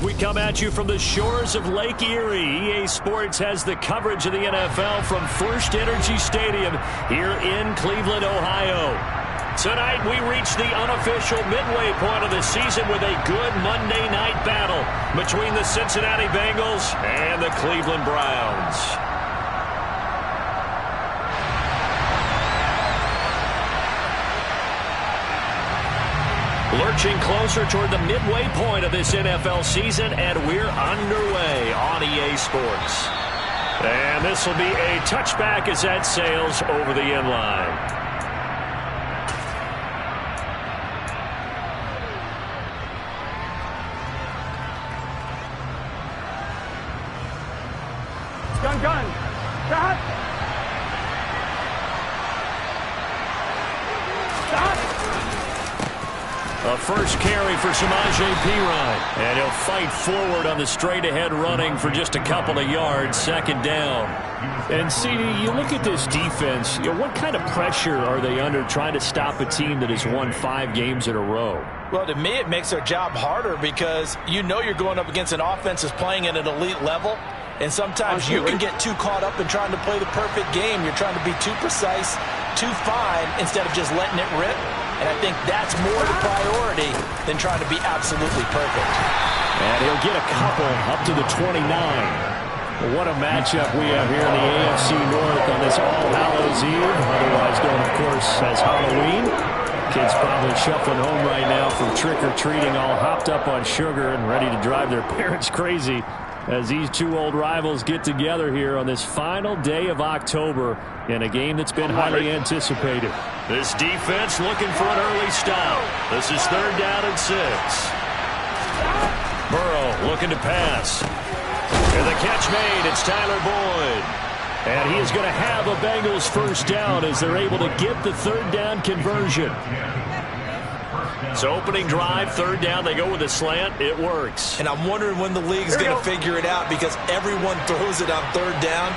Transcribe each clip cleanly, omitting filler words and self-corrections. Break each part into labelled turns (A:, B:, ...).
A: We come at you from the shores of Lake Erie. EA Sports has the coverage of the NFL from First Energy Stadium here in Cleveland, Ohio. Tonight, we reach the unofficial midway point of the season with a good Monday night battle between the Cincinnati Bengals and the Cleveland Browns. Lurching closer toward the midway point of this NFL season, and we're underway on EA Sports. And this will be a touchback as that sails over the end line.
B: Gun. Stop.
A: A first carry for Samaje Perine. And he'll fight forward on the straight-ahead running for just a couple of yards. Second down. And, CD, you look at this defense, what kind of pressure are they under trying to stop a team that has won 5 games in a row?
C: Well, to me, it makes their job harder because you know you're going up against an offense that's playing at an elite level. And sometimes you can get too caught up in trying to play the perfect game. You're trying to be too precise, too fine, instead of just letting it rip. And I think that's more the priority than trying to be absolutely perfect.
A: And he'll get a couple up to the 29. What a matchup we have here in the AFC North on this All Hallows Eve, otherwise known, of course, as Halloween. Kids probably shuffling home right now from trick-or-treating, all hopped up on sugar and ready to drive their parents crazy as these two old rivals get together here on this final day of October in a game that's been highly anticipated. This defense looking for an early stop. This is 3rd down and 6. Burrow looking to pass. And the catch made. It's Tyler Boyd. And he is going to have a Bengals first down as they're able to get the 3rd down conversion. So opening drive, 3rd down, they go with a slant. It works.
C: And I'm wondering when the league's going to figure it out because everyone throws it on 3rd down.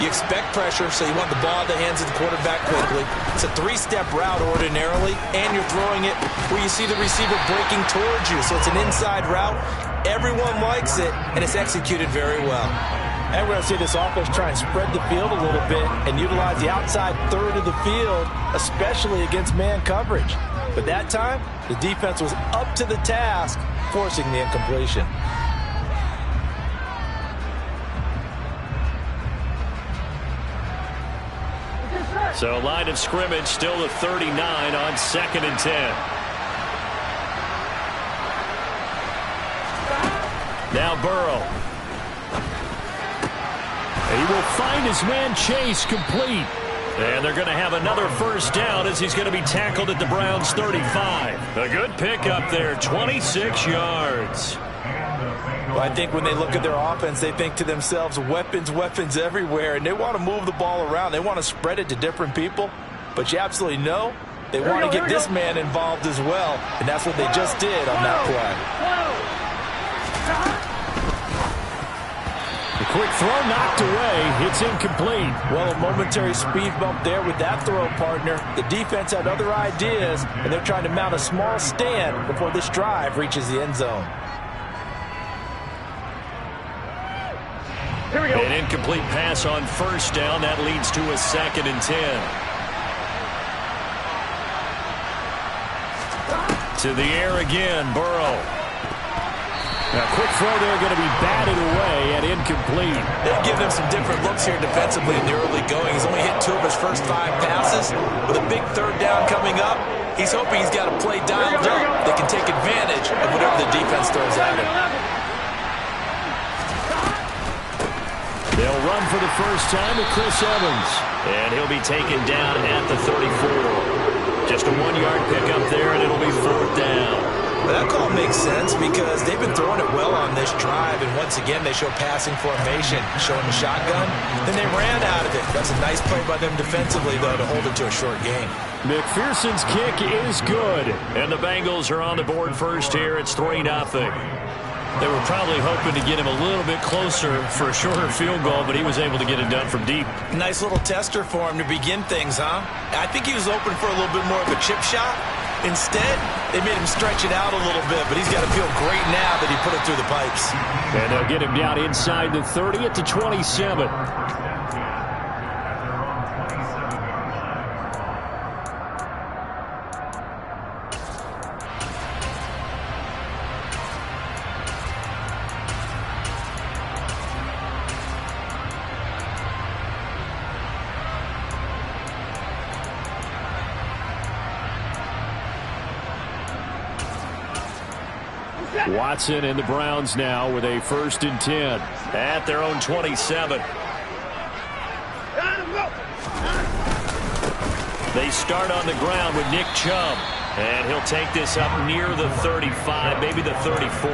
C: You expect pressure, so you want the ball in the hands of the quarterback quickly. It's a 3-step route ordinarily, and you're throwing it where you see the receiver breaking towards you. So it's an inside route. Everyone likes it, and it's executed very well. And we're going to see this offense try and spread the field a little bit and utilize the outside third of the field, especially against man coverage. But that time, the defense was up to the task, forcing the incompletion.
A: So line of scrimmage still the 39 on 2nd and 10. Now Burrow. He will find his man Chase complete. And they're going to have another first down as he's going to be tackled at the Browns' 35. A good pickup there, 26 yards.
C: Well, I think when they look at their offense, they think to themselves, weapons everywhere, and they want to move the ball around. They want to spread it to different people. But you absolutely know they want to get this man involved as well, and that's what they just did on that play.
A: The quick throw knocked away. It's incomplete.
C: Well, a momentary speed bump there with that throw partner. The defense had other ideas, and they're trying to mount a small stand before this drive reaches the end zone.
B: Here we go.
A: An incomplete pass on first down. That leads to a 2nd and 10. To the air again, Burrow. Now, quick throw there going to be batted away and incomplete.
C: They've given him some different looks here defensively in the early going. He's only hit 2 of his first 5 passes. With a big 3rd down coming up, he's hoping he's got a play dialed up that can take advantage of whatever the defense throws at him.
A: They'll run for the first time with Chris Evans. And he'll be taken down at the 34. Just a 1-yard pickup there, and it'll be 4th down.
C: But that call makes sense because they've been throwing it well on this drive, and once again they show passing formation, showing the shotgun. Then they ran out of it. That's a nice play by them defensively, though, to hold it to a short game.
A: McPherson's kick is good, and the Bengals are on the board first here. It's 3-0. They were probably hoping to get him a little bit closer for a shorter field goal, but he was able to get it done from deep.
C: Nice little tester for him to begin things, huh? I think he was open for a little bit more of a chip shot. Instead, They made him stretch it out a little bit, but he's got to feel great now that he put it through the pipes.
A: And they'll get him down inside the 30 at the 27. Watson and the Browns now with a 1st and 10 at their own 27. They start on the ground with Nick Chubb, and he'll take this up near the 35, maybe the 34.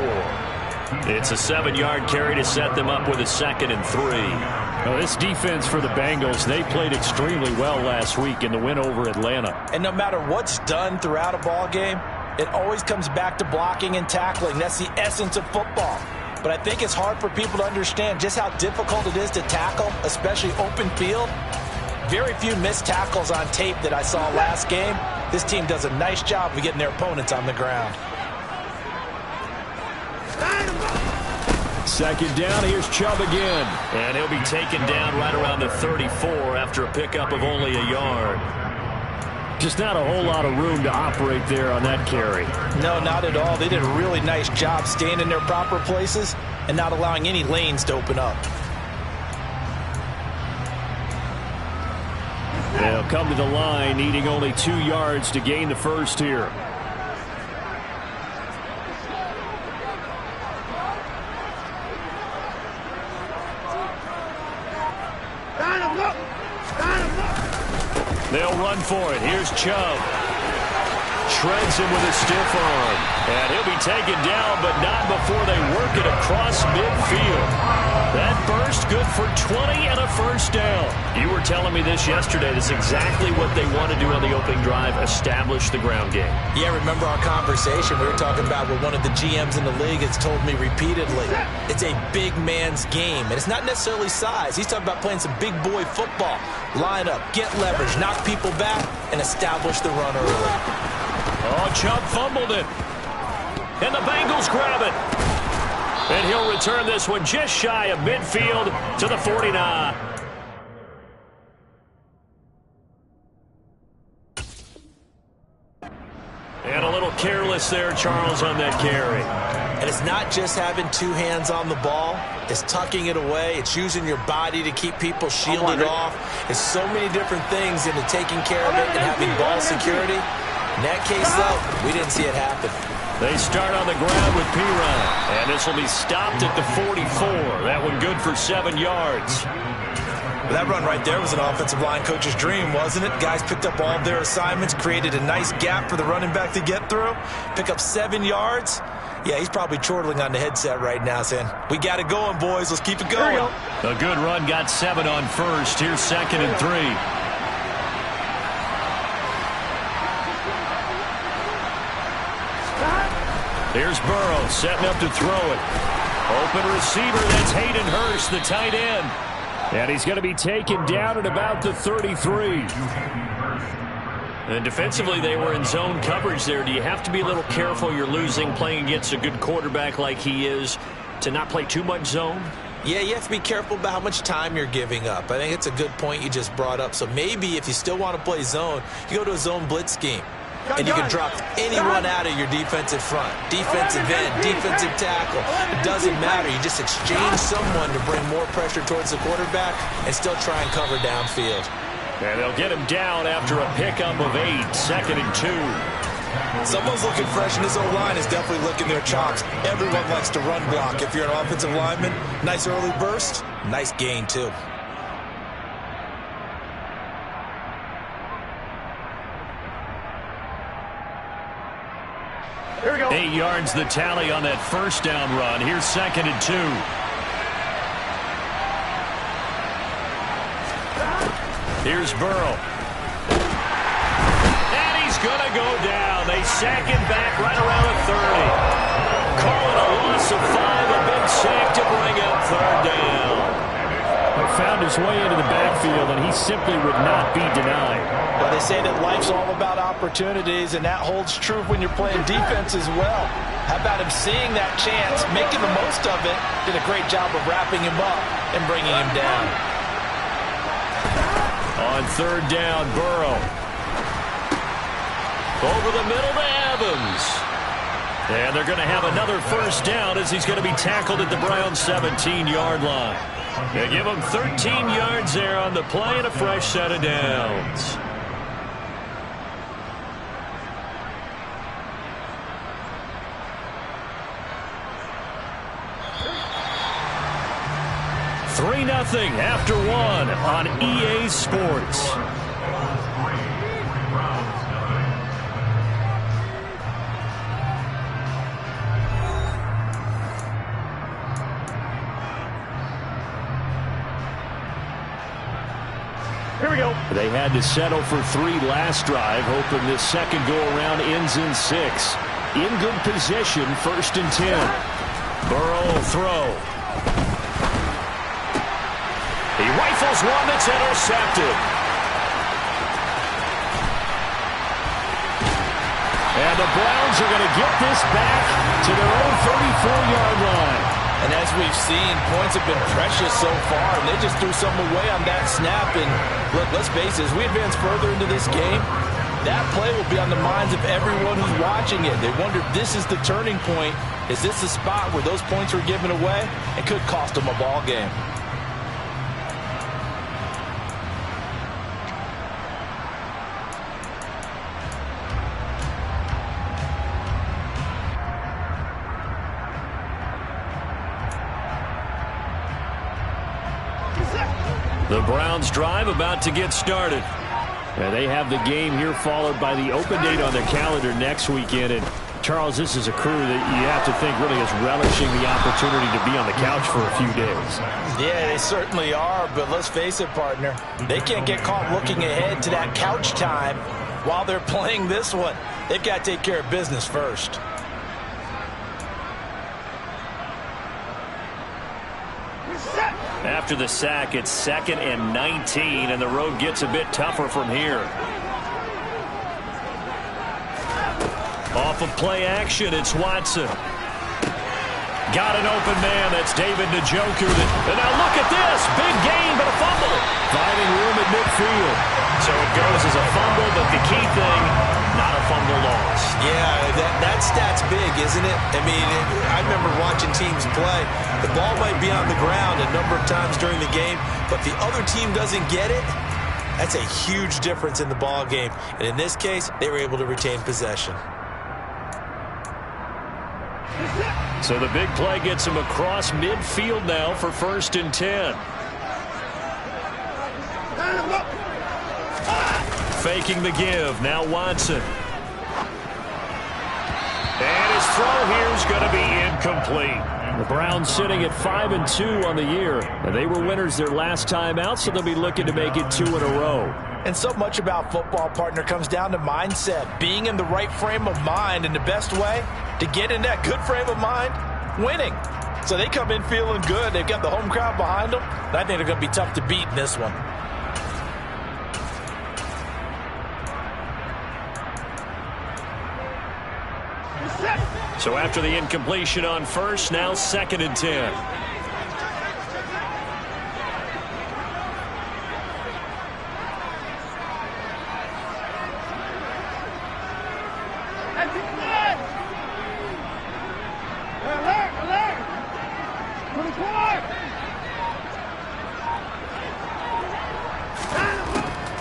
A: It's a 7-yard carry to set them up with a 2nd and 3. Now, this defense for the Bengals, they played extremely well last week in the win over Atlanta.
C: And no matter what's done throughout a ball game, it always comes back to blocking and tackling. That's the essence of football. But I think it's hard for people to understand just how difficult it is to tackle, especially open field. Very few missed tackles on tape that I saw last game. This team does a nice job of getting their opponents on the ground.
A: 2nd down, here's Chubb again. And he'll be taken down right around the 34 after a pickup of only a yard. Just not a whole lot of room to operate there on that carry.
C: No, not at all. They did a really nice job staying in their proper places and not allowing any lanes to open up.
A: They'll come to the line, needing only 2 yards to gain the first here. They'll run for it. Here's Chubb. Shreds him with a stiff arm. And he'll be taken down, but not before they work it across midfield. That burst good for 20 and a 1st down. You were telling me this yesterday. This is exactly what they want to do on the opening drive, establish the ground game.
C: Yeah, remember our conversation? We were talking about what one of the GMs in the league has told me repeatedly. It's a big man's game, and it's not necessarily size. He's talking about playing some big boy football. Line up, get leverage, knock people back, and establish the run early.
A: Oh, Chubb fumbled it. And the Bengals grab it. And he'll return this one just shy of midfield to the 49. And a little careless there, Charles, on that carry.
C: And it's not just having 2 hands on the ball. It's tucking it away. It's using your body to keep people shielded off. It's so many different things into taking care of it and having ball security. In that case, though, we didn't see it happen.
A: They start on the ground with Piran, and this will be stopped at the 44. That one good for 7 yards.
C: That run right there was an offensive line coach's dream, wasn't it? Guys picked up all of their assignments, created a nice gap for the running back to get through, pick up 7 yards. Yeah, he's probably chortling on the headset right now saying, we got it going, boys. Let's keep it going.
A: A good run, got 7 on first. Here's 2nd and 3. Here's Burrow setting up to throw it. Open receiver, that's Hayden Hurst, the tight end. And he's going to be taken down at about the 33. And defensively, they were in zone coverage there. Do you have to be a little careful? You're losing, playing against a good quarterback like he is, to not play too much zone?
C: Yeah, you have to be careful about how much time you're giving up. I think it's a good point you just brought up. So maybe if you still want to play zone, you go to a zone blitz scheme. And you can drop anyone out of your defensive front. Defensive end, defensive tackle. It doesn't matter. You just exchange someone to bring more pressure towards the quarterback and still try and cover downfield.
A: And they'll get him down after a pickup of 8, 2nd and 2.
C: Someone's looking fresh, and this O-line is definitely licking their chops. Everyone likes to run block. If you're an offensive lineman, nice early burst, nice gain too.
B: Here we go.
A: 8 yards the tally on that 1st down run. Here's 2nd and 2. Here's Burrow. And he's going to go down. They sack him back right around the 30. Calling a loss of 5, a big sack to bring up 3rd down. He found his way into the back field, and he simply would not be denied.
C: Well, they say that life's all about opportunities, and that holds true when you're playing defense as well. How about him seeing that chance, making the most of it, did a great job of wrapping him up and bringing him down.
A: On third down, Burrow. Over the middle to Evans. And they're going to have another first down as he's going to be tackled at the Browns' 17-yard line. They give him 13 yards there on the play and a fresh set of downs. Nothing after one on EA Sports.
B: Here we go.
A: They had to settle for 3 last drive, hoping this second go-around ends in 6. In good position, 1st and 10. Burrow throw. He rifles one that's intercepted. And the Browns are going to get this back to their own 34-yard line.
C: And as we've seen, points have been precious so far, and they just threw something away on that snap. And look, let's face it, as we advance further into this game, that play will be on the minds of everyone who's watching it. They wonder if this is the turning point. Is this the spot where those points were given away? It could cost them a ball game.
A: The Browns drive about to get started. And they have the game here followed by the open date on their calendar next weekend. And Charles, this is a crew that you have to think really is relishing the opportunity to be on the couch for a few days.
C: Yeah, they certainly are, but let's face it, partner. They can't get caught looking ahead to that couch time while they're playing this one. They've got to take care of business first.
A: After the sack, it's 2nd and 19, and the road gets a bit tougher from here. Off of play action, it's Watson. Got an open man. That's David Njoku. And now look at this. Big gain, but a fumble. Finding room at midfield. So it goes as a fumble, but the key thing, not a fumble loss.
C: Yeah, that stat's big, isn't it? I mean, I remember watching teams play. The ball might be on the ground a number of times during the game, but the other team doesn't get it. That's a huge difference in the ball game. And in this case, they were able to retain possession.
A: So the big play gets him across midfield now for 1st and 10. Faking the give. Now Watson. And his throw here is going to be incomplete. The Browns sitting at 5-2 on the year. And they were winners their last time out, so they'll be looking to make it 2 in a row.
C: And so much about football, partner, comes down to mindset. Being in the right frame of mind, and the best way to get in that good frame of mind, winning. So they come in feeling good. They've got the home crowd behind them. And I think they're going to be tough to beat in this one.
A: So after the incompletion on 1st, now 2nd and 10.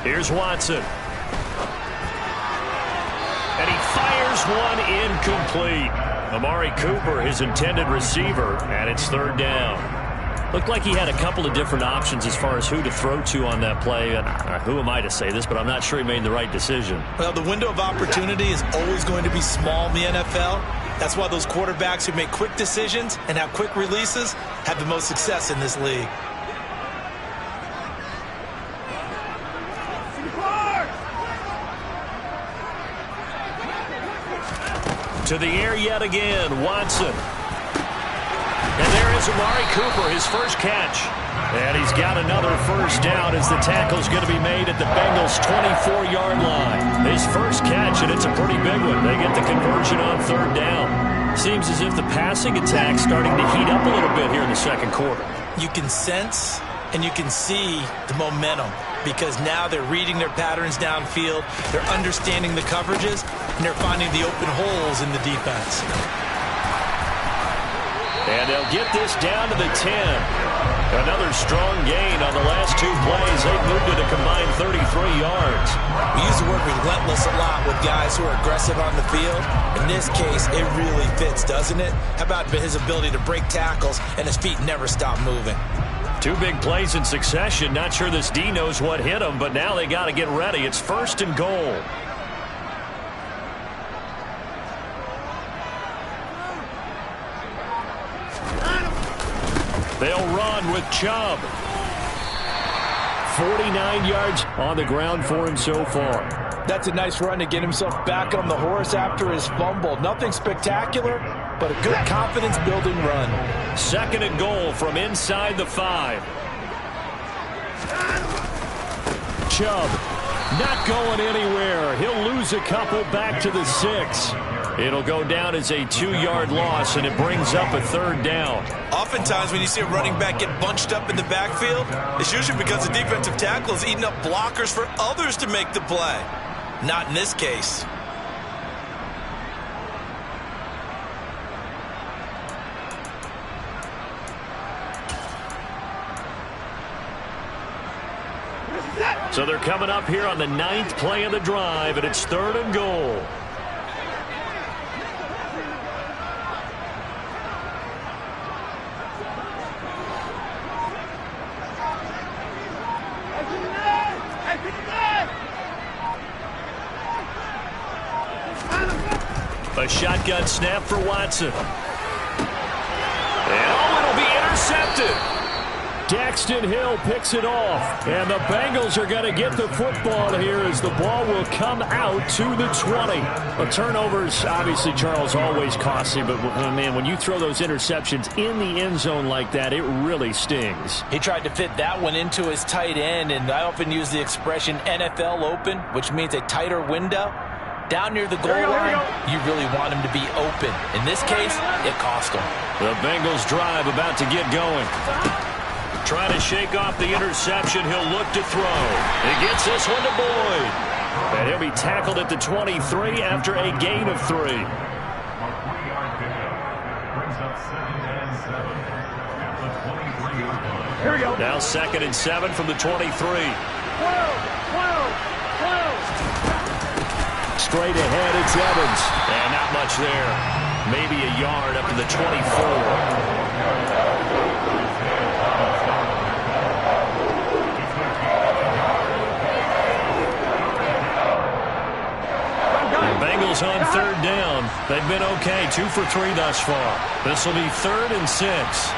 A: Here's Watson. And he fires one incomplete. Amari Cooper, his intended receiver, and it's 3rd down. Looked like he had a couple of different options as far as who to throw to on that play. And who am I to say this, but I'm not sure he made the right decision.
C: Well, the window of opportunity is always going to be small in the NFL. That's why those quarterbacks who make quick decisions and have quick releases have the most success in this league.
A: To the air yet again, Watson. And there is Amari Cooper, his first catch. And he's got another first down as the tackle's going to be made at the Bengals' 24-yard line. His first catch, and it's a pretty big one. They get the conversion on third down. Seems as if the passing attack's starting to heat up a little bit here in the second quarter.
C: You can sense and you can see the momentum because now they're reading their patterns downfield, they're understanding the coverages, and they're finding the open holes in the defense.
A: And they'll get this down to the 10. Another strong gain on the last two plays. They've moved it a combined 33 yards.
C: We use the word relentless a lot with guys who are aggressive on the field. In this case, it really fits, doesn't it? How about his ability to break tackles and his feet never stop moving?
A: Two big plays in succession. Not sure this D knows what hit him, but now they got to get ready. It's first and goal. They'll run with Chubb. 49 yards on the ground for him so far.
C: That's a nice run to get himself back on the horse after his fumble. Nothing spectacular, but a good confidence-building run.
A: Second and goal from inside the 5. Chubb not going anywhere. He'll lose a couple back to the 6. It'll go down as a 2-yard loss, and it brings up a third down.
C: Oftentimes when you see a running back get bunched up in the backfield, it's usually because the defensive tackle is eating up blockers for others to make the play. Not in this case.
A: So they're coming up here on the 9th play of the drive, and it's third and goal. A shotgun snap for Watson. And it'll be intercepted. Daxton Hill picks it off. And the Bengals are going to get the football here as the ball will come out to the 20. The turnovers, obviously, Charles, always costly. But, man, when you throw those interceptions in the end zone like that, it really stings.
C: He tried to fit that one into his tight end, and I often use the expression NFL open, which means a tighter window. Down near the goal line, you really want him to be open. In this case, it cost him.
A: The Bengals drive about to get going. Trying to shake off the interception. He'll look to throw. He gets this one to Boyd. And he'll be tackled at the 23 after a gain of 3.
B: Here we go.
A: Now 2nd and 7 from the 23.
B: 12.
A: Straight ahead, it's Evans. And not much there. Maybe a yard up to the 24. Bengals on third down. They've been okay. 2 for 3 thus far. This will be 3rd and 6.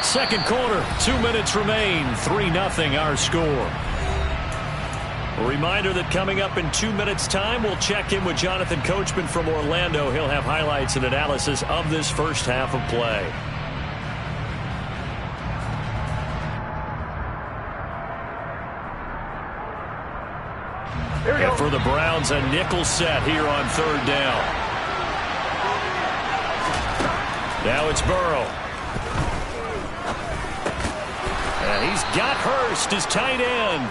A: Second quarter, 2 minutes remain. 3-0 our score. A reminder that coming up in 2 minutes' time, we'll check in with Jonathan Coachman from Orlando. He'll have highlights and analysis of this first half of play. And for the Browns, a nickel set here on third down. Now it's Burrow. And he's got Hurst, his tight end.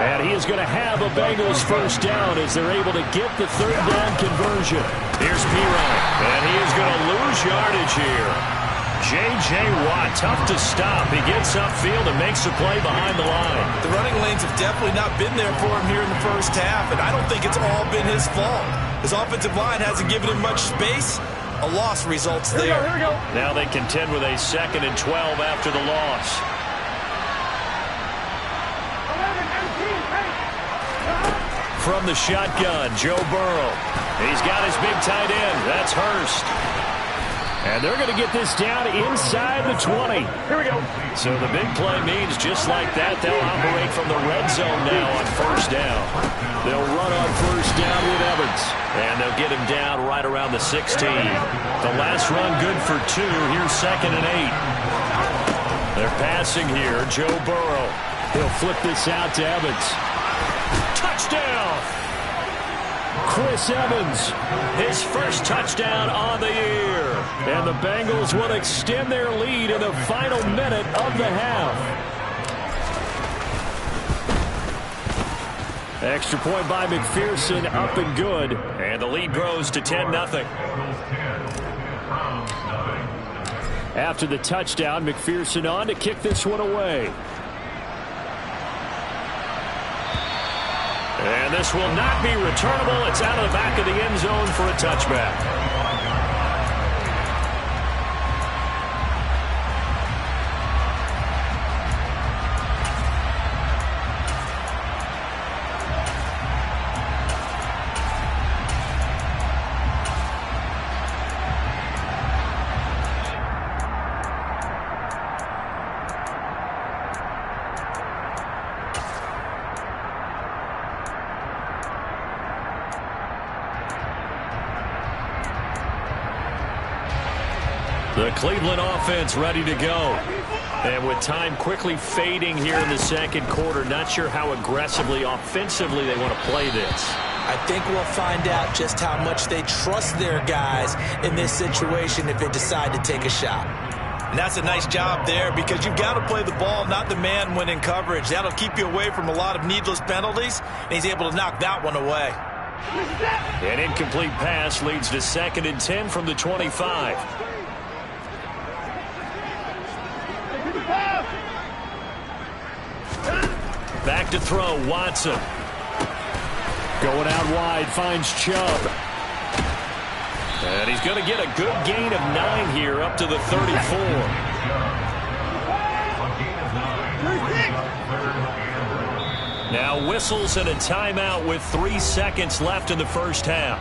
A: And he is going to have a Bengals first down as they're able to get the third down conversion. Here's Pirine, and he is going to lose yardage here. J.J. Watt, tough to stop. He gets upfield and makes a play behind the line.
C: The running lanes have definitely not been there for him here in the first half, and I don't think it's all been his fault. His offensive line hasn't given him much space. A loss results there.
B: Here we go.
A: Now they contend with a 2nd and 12 after the loss. From the shotgun, Joe Burrow. He's got his big tight end. That's Hurst. And they're going to get this down inside the 20.
B: Here we go.
A: So the big play means just like that, they'll operate from the red zone now on first down. They'll run on first down with Evans. And they'll get him down right around the 16. The last run good for 2. Here's 2nd and 8. They're passing here. Joe Burrow. He'll flip this out to Evans. Touchdown! Chris Evans, his first touchdown on the year. And the Bengals will extend their lead in the final minute of the half. Extra point by McPherson, up and good. And the lead grows to 10-0. After the touchdown, McPherson on to kick this one away. And this will not be returnable. It's out of the back of the end zone for a touchback. The Cleveland offense ready to go. And with time quickly fading here in the second quarter, not sure how aggressively, offensively they want to play this.
C: I think we'll find out just how much they trust their guys in this situation if they decide to take a shot. And that's a nice job there because you've got to play the ball, not the man when in coverage. That'll keep you away from a lot of needless penalties, and he's able to knock that one away.
A: An incomplete pass leads to 2nd and 10 from the 25. Back to throw, Watson. Going out wide, finds Chubb. And he's going to get a good gain of 9 here, up to the 34. Now whistles and a timeout with 3 seconds left in the first half.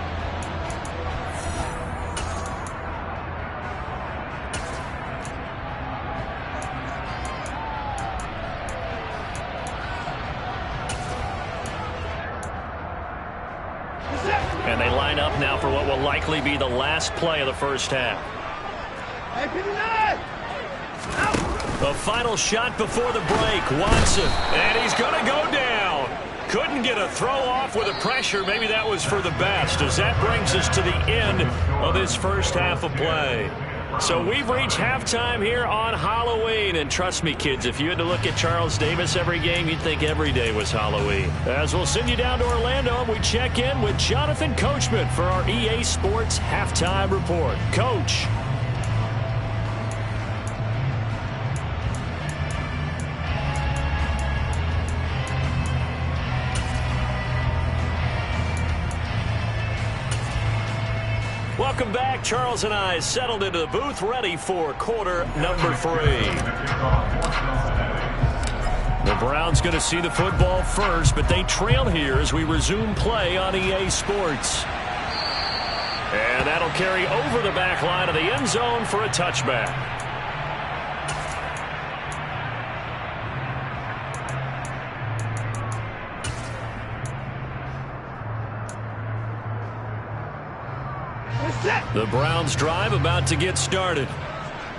A: And they line up now for what will likely be the last play of the first half. The final shot before the break, Watson. And he's going to go down. Couldn't get a throw off with the pressure. Maybe that was for the best, as that brings us to the end of this first half of play. So we've reached halftime here on Halloween. And trust me, kids, if you had to look at Charles Davis every game, you'd think every day was Halloween. As we'll send you down to Orlando, and we check in with Jonathan Coachman for our EA Sports Halftime Report. Coach. Welcome back. Charles and I settled into the booth, ready for quarter number 3. The Browns going to see the football first, but they trail here as we resume play on EA Sports. And that'll carry over the back line of the end zone for a touchback. The Browns drive about to get started.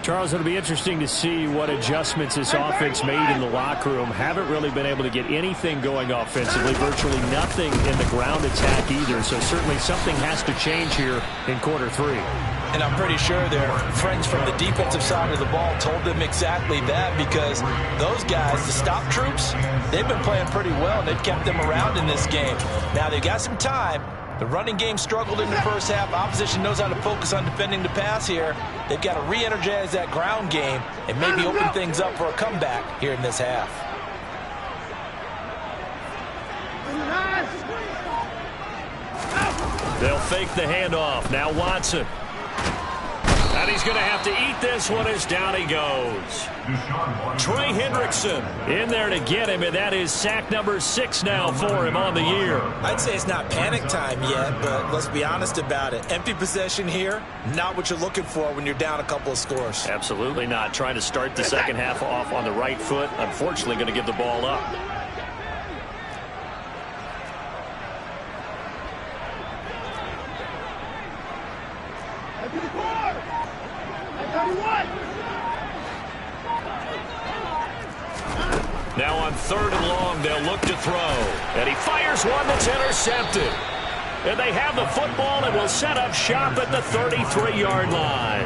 A: Charles, it'll be interesting to see what adjustments this offense made in the locker room. Haven't really been able to get anything going offensively, virtually nothing in the ground attack either. So certainly something has to change here in quarter 3.
C: And I'm pretty sure their friends from the defensive side of the ball told them exactly that, because those guys, the stop troops, they've been playing pretty well. They've kept them around in this game. Now they've got some time. The running game struggled in the first half. Opposition knows how to focus on defending the pass here. They've got to re-energize that ground game and maybe open things up for a comeback here in this half. They'll fake the handoff. Now Watson.
A: And he's going to have to eat this one as down he goes. Trey Hendrickson in there to get him, and that is sack number 6 now for him on the year.
C: I'd say it's not panic time yet, but let's be honest about it. Empty possession here, not what you're looking for when you're down a couple of scores.
A: Absolutely not. Trying to start the second half off on the right foot. Unfortunately, going to give the ball up. Now on 3rd and long, they'll look to throw. And he fires one that's intercepted. And they have the football and will set up shop at the 33-yard line.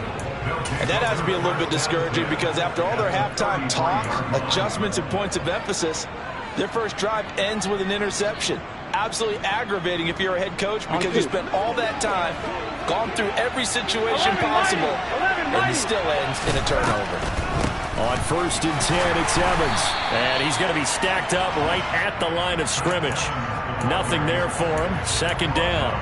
C: And that has to be a little bit discouraging because after all their halftime talk, adjustments, and points of emphasis, their first drive ends with an interception. Absolutely aggravating if you're a head coach because you spent all that time, gone through every situation possible, and it still ends in a turnover.
A: On 1st and 10, it's Evans. And he's going to be stacked up right at the line of scrimmage. Nothing there for him. 2nd down.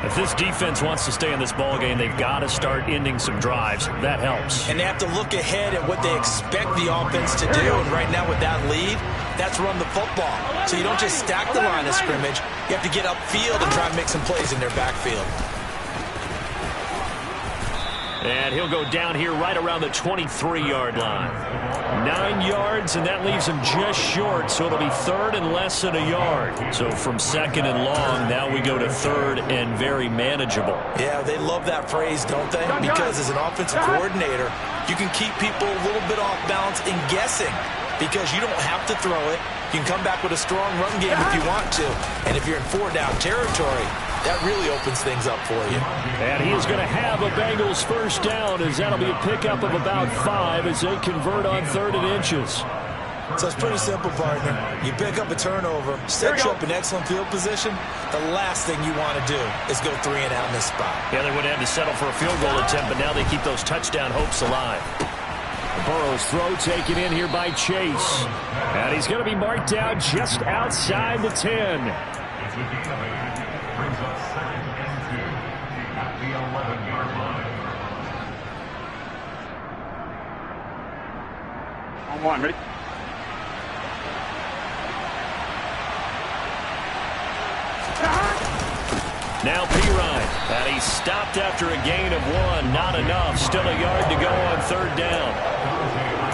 A: If this defense wants to stay in this ballgame, they've got to start ending some drives. That helps.
C: And they have to look ahead at what they expect the offense to do. And right now with that lead, that's run the football. So you don't just stack the line of scrimmage. You have to get upfield and try and make some plays in their backfield.
A: And he'll go down here right around the 23-yard line. 9 yards, and that leaves him just short, so it'll be 3rd and less than a yard. So from 2nd and long, now we go to 3rd and very manageable. Yeah,
C: they love that phrase, don't they? Because as an offensive coordinator, you can keep people a little bit off balance and guessing because you don't have to throw it. You can come back with a strong run game if you want to. And if you're in 4-down territory, that really opens things up for you.
A: And he is going to have a Bengals 1st down as that'll be a pickup of about 5 as they convert on 3rd and inches.
C: So it's pretty simple, partner. You pick up a turnover, set you up in excellent field position. The last thing you want to do is go 3 and out in this spot.
A: Yeah, they would have to settle for a field goal attempt, but now they keep those touchdown hopes alive. Burrow's throw taken in here by Chase. And he's going to be marked down just outside the 10. Brings up 2nd and 2 at the 11-yard line.
B: On 1, ready?
A: Now Pirine, and he's stopped after a gain of 1. Not enough. Still a yard to go on 3rd down.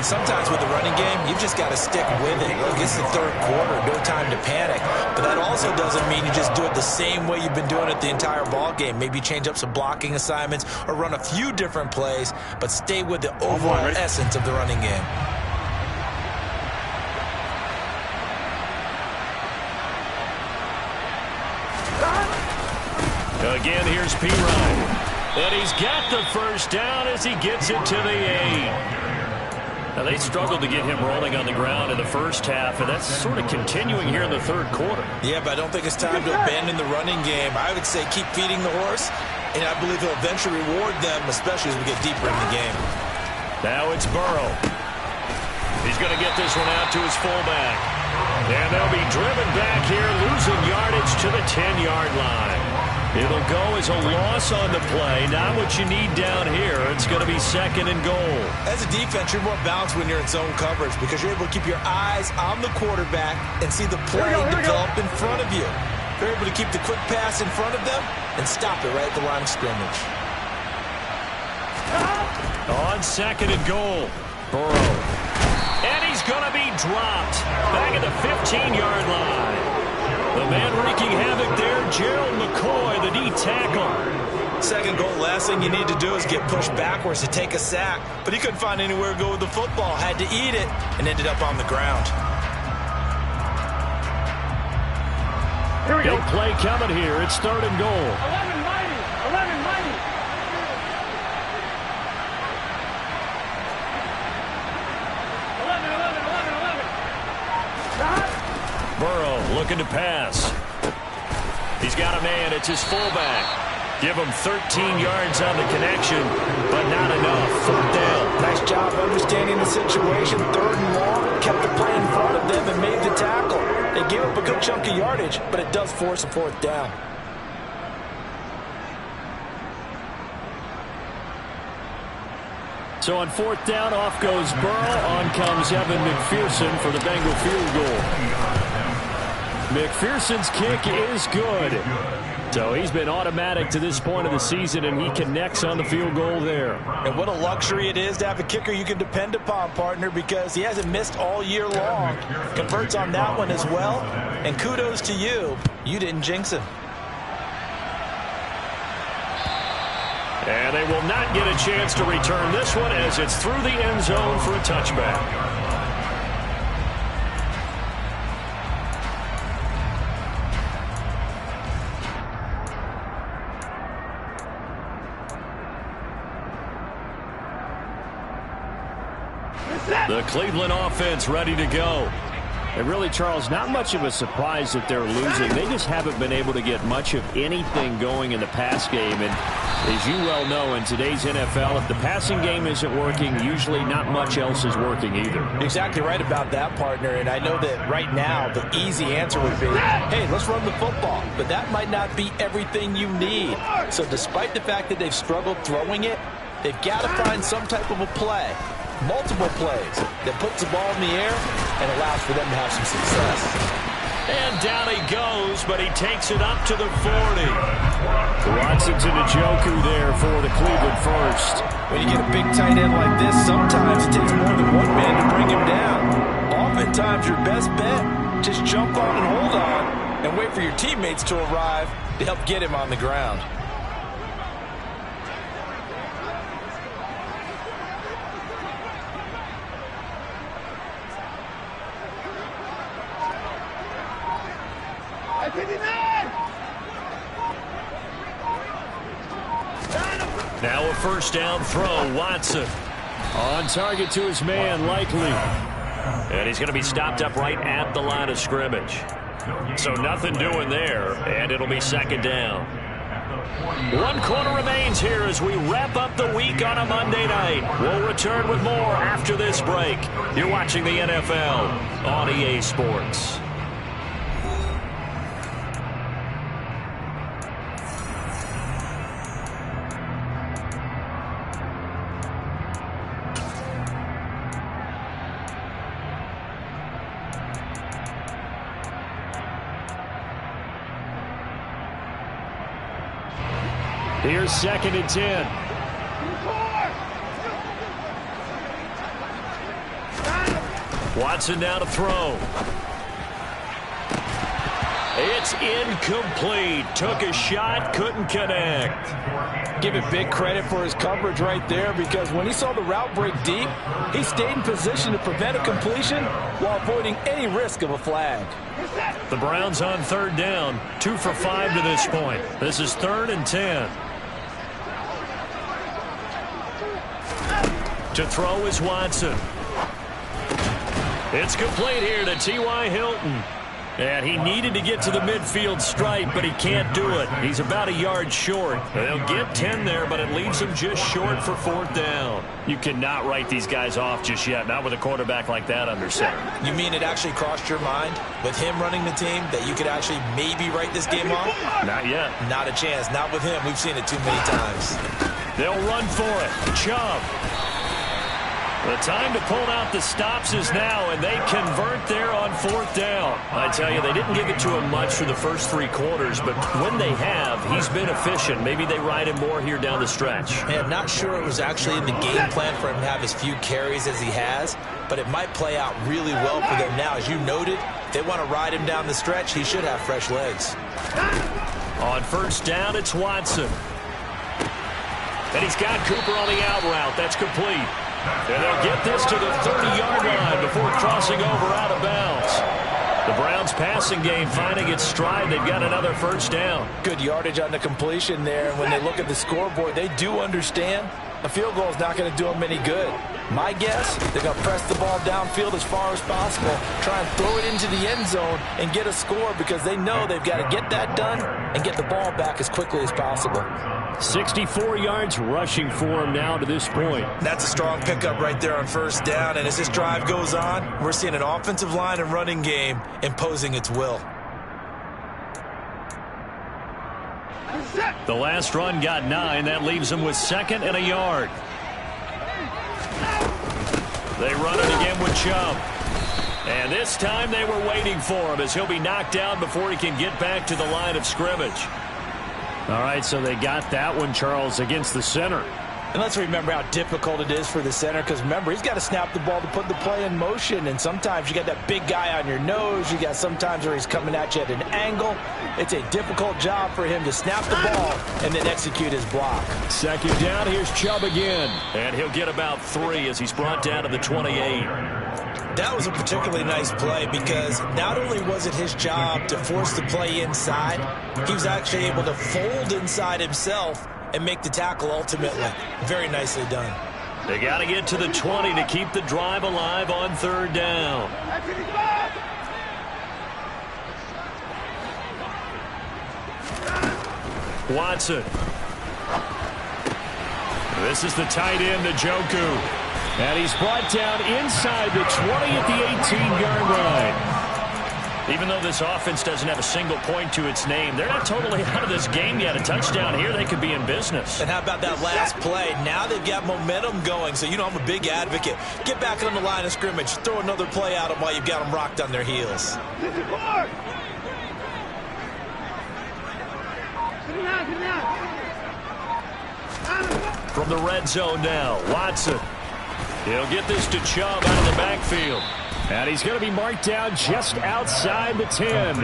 C: Sometimes with the running game, you've just got to stick with it. Look, it's the 3rd quarter, no time to panic. But that also doesn't mean you just do it the same way you've been doing it the entire ball game. Maybe change up some blocking assignments or run a few different plays, but stay with the overall essence of the running game.
A: Again, here's Pirine. And he's got the 1st down as he gets it to the 8. Now, they struggled to get him rolling on the ground in the 1st half, and that's sort of continuing here in the 3rd quarter.
C: Yeah, but I don't think it's time to abandon the running game. I would say keep feeding the horse, and I believe he'll eventually reward them, especially as we get deeper in the game.
A: Now it's Burrow. He's going to get this one out to his fullback. And they'll be driven back here, losing yardage to the 10-yard line. It'll go as a loss on the play. Not what you need down here. It's going to be 2nd and goal.
C: As a defense, you're more balanced when you're in zone coverage because you're able to keep your eyes on the quarterback and see the play develop in front of you. You're able to keep the quick pass in front of them and stop it right at the line of scrimmage.
A: On 2nd and goal, Burrow. And he's going to be dropped back at the 15-yard line. The man wreaking havoc there, Gerald McCoy, the D tackle.
C: 2nd goal, last thing you need to do is get pushed backwards to take a sack. But he couldn't find anywhere to go with the football, had to eat it, and ended up on the ground.
A: Here we go. Big play coming here. It's 3rd and goal.
B: 11 mighty. 11 mighty.
A: Burrow looking to pass. He's got a man. It's his fullback. Give him 13 yards on the connection, but not enough. 4th down.
C: Nice job understanding the situation. 3rd and long. Kept the play in front of them and made the tackle. They gave up a good chunk of yardage, but it does force a 4th down.
A: So on 4th down, off goes Burrow. On comes Evan McPherson for the Bengal field goal. McPherson's kick is good. So he's been automatic to this point of the season, and he connects on the field goal there.
C: And what a luxury it is to have a kicker you can depend upon, partner, because he hasn't missed all year long. Converts on that one as well. And kudos to you. You didn't jinx him.
A: And they will not get a chance to return this one as it's through the end zone for a touchback. The Cleveland offense ready to go. And really, Charles, not much of a surprise that they're losing. They just haven't been able to get much of anything going in the pass game. And as you well know, in today's NFL, if the passing game isn't working, usually not much else is working either.
C: Exactly right about that, partner. And I know that right now the easy answer would be, hey, let's run the football. But that might not be everything you need. So despite the fact that they've struggled throwing it, they've got to find some type of a play. Multiple plays that puts the ball in the air and allows for them to have some success.
A: And down he goes, but he takes it up to the 40. Watson to Njoku there for the Cleveland first.
C: When you get a big tight end like this, sometimes it takes more than one man to bring him down. Oftentimes your best bet, just jump on and hold on and wait for your teammates to arrive to help get him on the ground.
A: Now a first down throw, Watson. On target to his man, Likely. And he's going to be stopped up right at the line of scrimmage. So nothing doing there, and it'll be 2nd down. 1 quarter remains here as we wrap up the week on a Monday night. We'll return with more after this break. You're watching the NFL on EA Sports. Here's 2nd and 10. Watson now to throw. It's incomplete. Took a shot, couldn't connect.
C: Give it big credit for his coverage right there, because when he saw the route break deep, he stayed in position to prevent a completion while avoiding any risk of a flag.
A: The Browns on 3rd down, 2 for 5 to this point. This is 3rd and 10. To throw is Watson. It's complete here to T.Y. Hilton. And he needed to get to the midfield stripe, but he can't do it. He's about a yard short. They'll get 10 there, but it leaves him just short for 4th down. You cannot write these guys off just yet, not with a quarterback like that under center.
C: You mean it actually crossed your mind with him running the team that you could actually maybe write this game off?
A: Not yet.
C: Not a chance. Not with him. We've seen it too many times.
A: They'll run for it. Chubb. The time to pull out the stops is now, and they convert there on 4th down. I tell you, they didn't give it to him much for the first 3 quarters, but when they have, he's been efficient. Maybe they ride him more here down the stretch.
C: I'm not sure it was actually in the game plan for him to have as few carries as he has, but it might play out really well for them now. As you noted, if they want to ride him down the stretch, he should have fresh legs.
A: On 1st down, it's Watson. And he's got Cooper on the out route. That's complete. And they'll get this to the 30-yard line before crossing over out of bounds. The Browns passing game finding its stride. They've got another first down.
C: Good yardage on the completion there. And when they look at the scoreboard, they do understand a field goal is not going to do them any good. My guess, they're going to press the ball downfield as far as possible, try and throw it into the end zone and get a score, because they know they've got to get that done and get the ball back as quickly as possible.
A: 64 yards rushing for him now to this point.
C: That's a strong pickup right there on 1st down. And as this drive goes on, we're seeing an offensive line and running game imposing its will.
A: The last run got 9. That leaves him with 2nd and a yard. They run it again with Chubb. And this time they were waiting for him as he'll be knocked down before he can get back to the line of scrimmage. All right, so they got that one, Charles, against the center.
C: And let's remember how difficult it is for the center, because remember, he's got to snap the ball to put the play in motion, and sometimes you got that big guy on your nose. You got sometimes where he's coming at you at an angle. It's a difficult job for him to snap the ball and then execute his block.
A: Second down, here's Chubb again. And he'll get about 3 as he's brought down to the 28.
C: That was a particularly nice play because not only was it his job to force the play inside, he was actually able to fold inside himself and make the tackle ultimately. Very nicely done.
A: They got to get to the 20 to keep the drive alive on third down. Watson. This is the tight end, Njoku. And he's brought down inside the 20 at the 18-yard line. Even though this offense doesn't have a single point to its name, they're not totally out of this game yet. A touchdown here, they could be in business.
C: And how about that last play? Now they've got momentum going, so you know I'm a big advocate. Get back on the line of scrimmage. Throw another play at them while you've got them rocked on their heels.
A: From the red zone now, Watson. He'll get this to Chubb out of the backfield. And he's going to be marked down just outside the 10.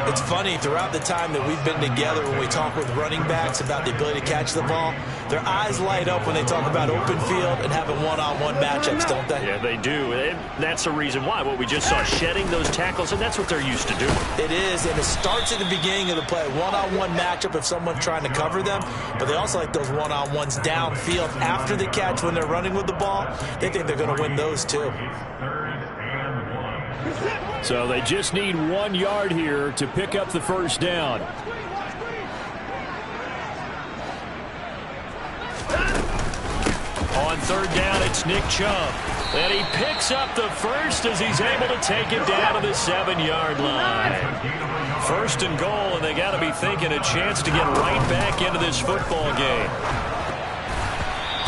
C: It's funny, throughout the time that we've been together, when we talk with running backs about the ability to catch the ball, their eyes light up when they talk about open field and having one-on-one matchups, don't they?
A: Yeah, they do. And that's the reason why. What we just saw, shedding those tackles, and that's what they're used to doing.
C: It is, and it starts at the beginning of the play. One-on-one matchup if someone's trying to cover them, but they also like those one-on-ones downfield after the catch when they're running with the ball. They think they're going to win those too.
A: So they just need 1 yard here to pick up the first down. On third down, it's Nick Chubb. And he picks up the first as he's able to take it down to the 7-yard line. First and goal, and they got to be thinking a chance to get right back into this football game.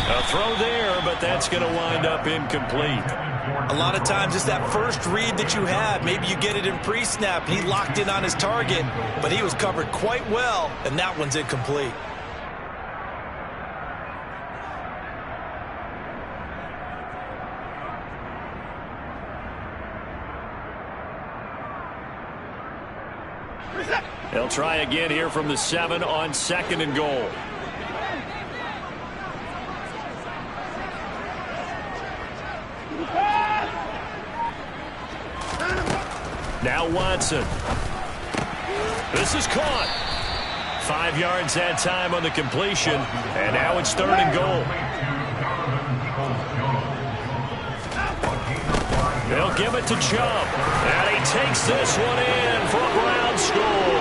A: A throw there, but that's going to wind up incomplete.
C: A lot of times it's that first read that you have. Maybe you get it in pre-snap. He locked in on his target, but he was covered quite well, and that one's incomplete.
A: They'll try again here from the 7 on second and goal. Now Watson. This is caught. 5 yards that time on the completion. And now it's third and goal. They'll give it to Chubb. And he takes this one in for a Brown score.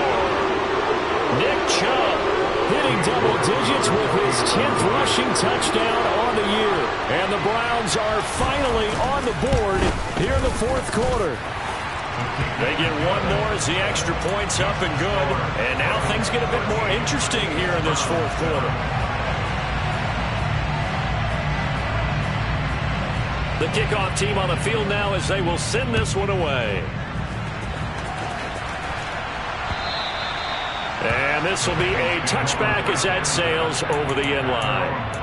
A: Nick Chubb hitting double digits with his 10th rushing touchdown on the year. And the Browns are finally on the board here in the fourth quarter. They get one more as the extra point's up and good. And now things get a bit more interesting here in this fourth quarter. The kickoff team on the field now as they will send this one away. And this will be a touchback as that sails over the end line.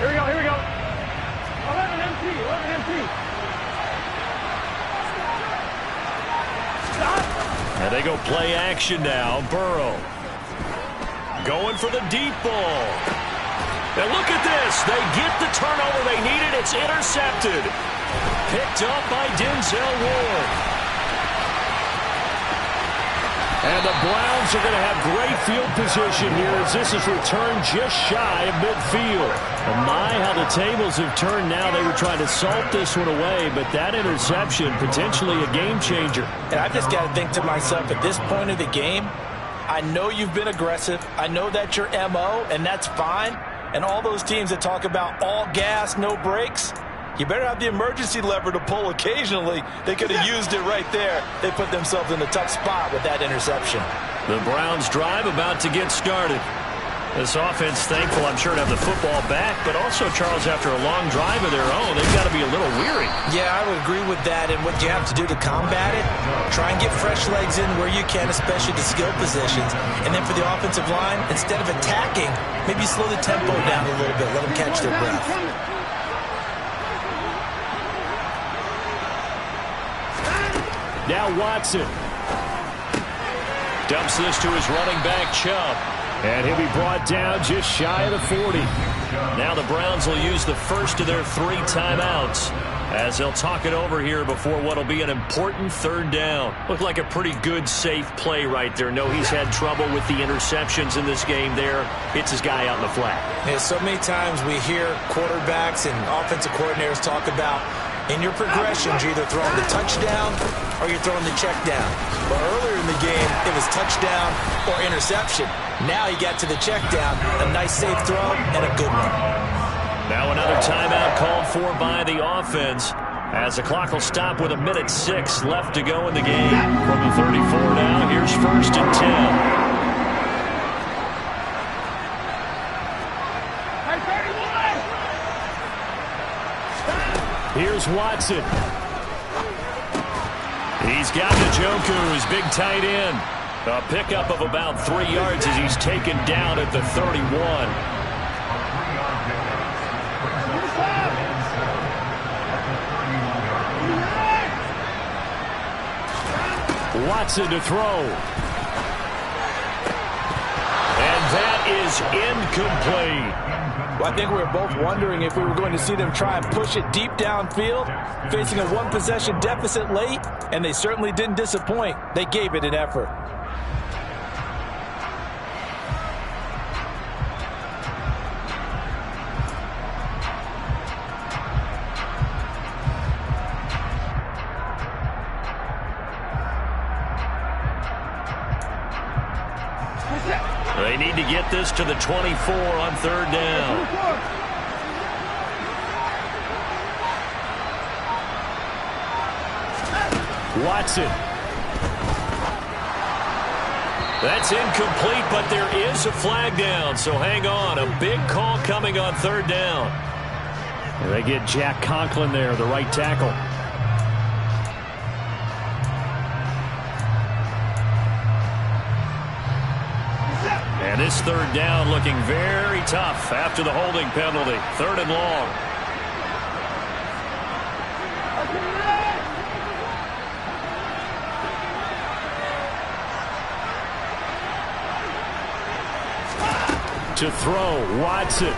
B: Here we go, here we go. 11 empty. Stop.
A: And they go play action now. Burrow going for the deep ball. And look at this. They get the turnover they needed. It's intercepted. Picked up by Denzel Ward. And the Browns are going to have great field position here as this is returned just shy of midfield. And my, how the tables have turned now. They were trying to salt this one away, but that interception, potentially a game changer.
C: And I've just got to think to myself, at this point of the game, I know you've been aggressive. I know that's your MO, and that's fine. And all those teams that talk about all gas, no brakes, you better have the emergency lever to pull occasionally. They could have used it right there. They put themselves in a tough spot with that interception.
A: The Browns drive about to get started. This offense, thankful, I'm sure, to have the football back, but also, Charles, after a long drive of their own, they've got to be a little weary.
C: Yeah, I would agree with that, and what you have to do to combat it, try and get fresh legs in where you can, especially the skill positions. And then for the offensive line, instead of attacking, maybe slow the tempo down a little bit, let them catch their breath.
A: Now Watson dumps this to his running back, Chubb. And he'll be brought down just shy of the 40. Now the Browns will use the first of their 3 timeouts as they'll talk it over here before what will be an important third down. Looked like a pretty good, safe play right there. No, he's had trouble with the interceptions in this game there. Hits his guy out in the flat.
C: Yeah, so many times we hear quarterbacks and offensive coordinators talk about in your progressions, you're either throwing the touchdown or you're throwing the check down. But earlier in the game, it was touchdown or interception. Now he got to the check down, a nice safe throw and a good one.
A: Now another timeout called for by the offense as the clock will stop with 1:06 left to go in the game. From the 34 now, here's 1st and 10. Here's Watson. He's got Njoku, his big tight end. A pickup of about 3 yards as he's taken down at the 31. Watson to throw. And that is incomplete.
C: Well, I think we were both wondering if we were going to see them try and push it deep downfield, facing a 1-possession deficit late, and they certainly didn't disappoint. They gave it an effort.
A: They need to get this to the 24 on 3rd down. Watson. That's incomplete, but there is a flag down, so hang on. A big call coming on 3rd down. And they get Jack Conklin there, the right tackle. And this 3rd down looking very tough after the holding penalty. 3rd and long. To throw, Watson.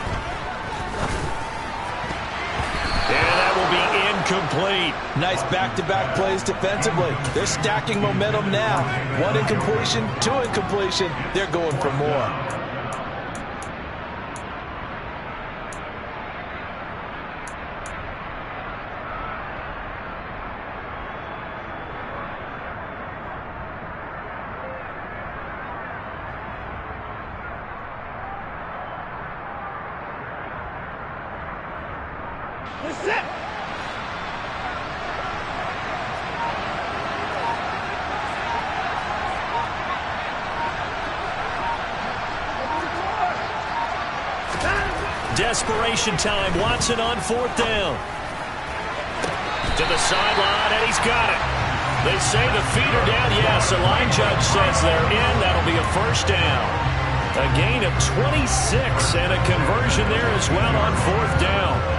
A: And that will be incomplete.
C: Nice back-to-back plays defensively. They're stacking momentum now. 1 incompletion, 2 incompletion. They're going for more.
A: Desperation time. Watson on 4th down. To the sideline, and he's got it. They say the feet are down. Yes, the line judge says they're in. That'll be a 1st down. A gain of 26 and a conversion there as well on 4th down.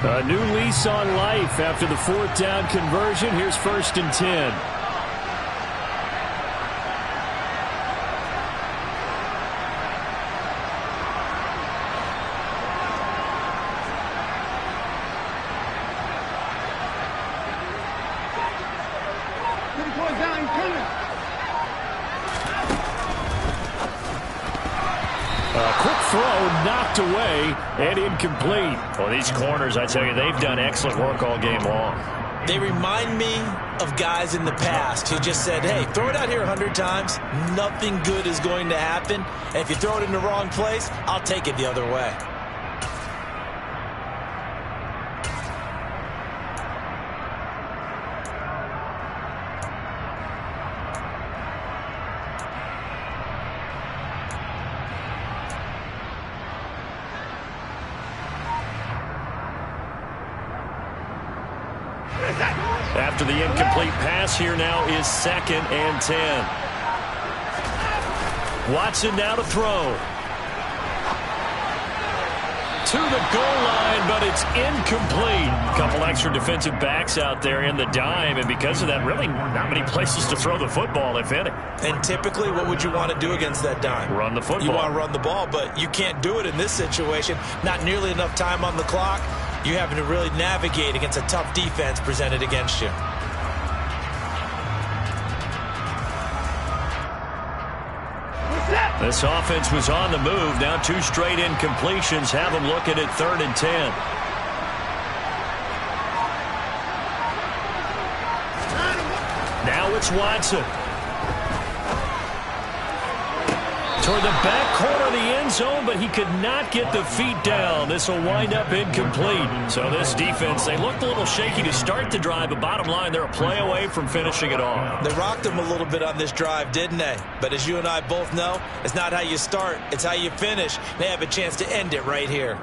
A: A new lease on life after the 4th down conversion. Here's 1st and 10. A quick throw knocked away and incomplete. Well, these corners, I tell you, they've done excellent work all game long.
C: They remind me of guys in the past who just said, hey, throw it out here 100 times. Nothing good is going to happen. And if you throw it in the wrong place, I'll take it the other way.
A: After the incomplete pass, here now is 2nd and 10. Watson now to throw. To the goal line, but it's incomplete. A couple extra defensive backs out there in the dime, and because of that, really not many places to throw the football, if any.
C: And typically, what would you want to do against that dime?
A: Run the football.
C: You want to run the ball, but you can't do it in this situation. Not nearly enough time on the clock. You having to really navigate against a tough defense presented against you.
A: This offense was on the move. Now 2 straight incompletions have them looking at 3rd and 10. Now it's Watson. Toward the back corner of the end zone, but he could not get the feet down. This will wind up incomplete. So this defense, they looked a little shaky to start the drive, but bottom line, they're a play away from finishing it off.
C: They rocked him a little bit on this drive, didn't they? But as you and I both know, it's not how you start, it's how you finish. They have a chance to end it right here.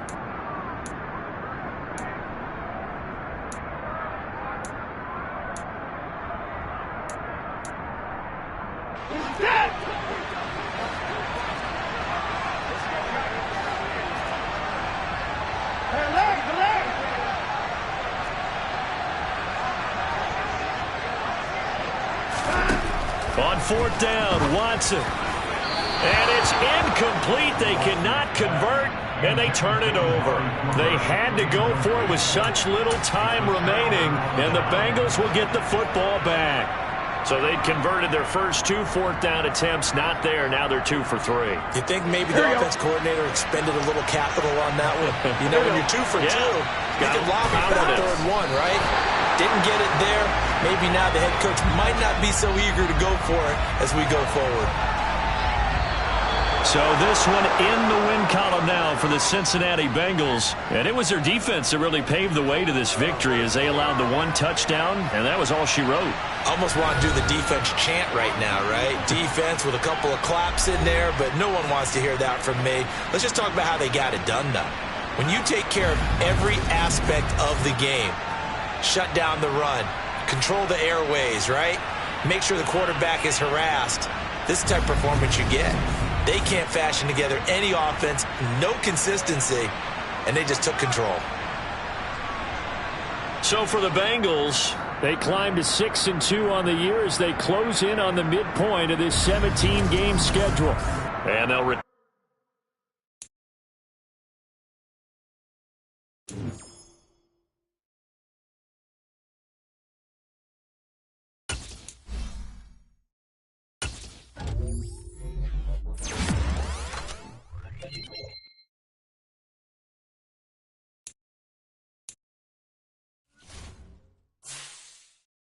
A: On 4th down, Watson. And it's incomplete. They cannot convert, and they turn it over. They had to go for it with such little time remaining, and the Bengals will get the football back. So they'd converted their first 2 4th down attempts. Not there. Now they're 2 for 3.
C: You think maybe the offense coordinator expended a little capital on that one? You know, when you're 2 for 2, you can lob it for that 3rd one, right? Didn't get it there. Maybe now the head coach might not be so eager to go for it as we go forward.
A: So this one in the win column now for the Cincinnati Bengals. And it was their defense that really paved the way to this victory as they allowed the 1 touchdown, and that was all she wrote.
C: Almost want to do the defense chant right now, right? Defense with a couple of claps in there, but no one wants to hear that from me. Let's just talk about how they got it done, though. When you take care of every aspect of the game, shut down the run, control the airways, right? Make sure the quarterback is harassed. This type of performance you get. They can't fashion together any offense, no consistency, and they just took control.
A: So for the Bengals, they climb to 6-2 on the year as they close in on the midpoint of this 17-game schedule. And they'll return.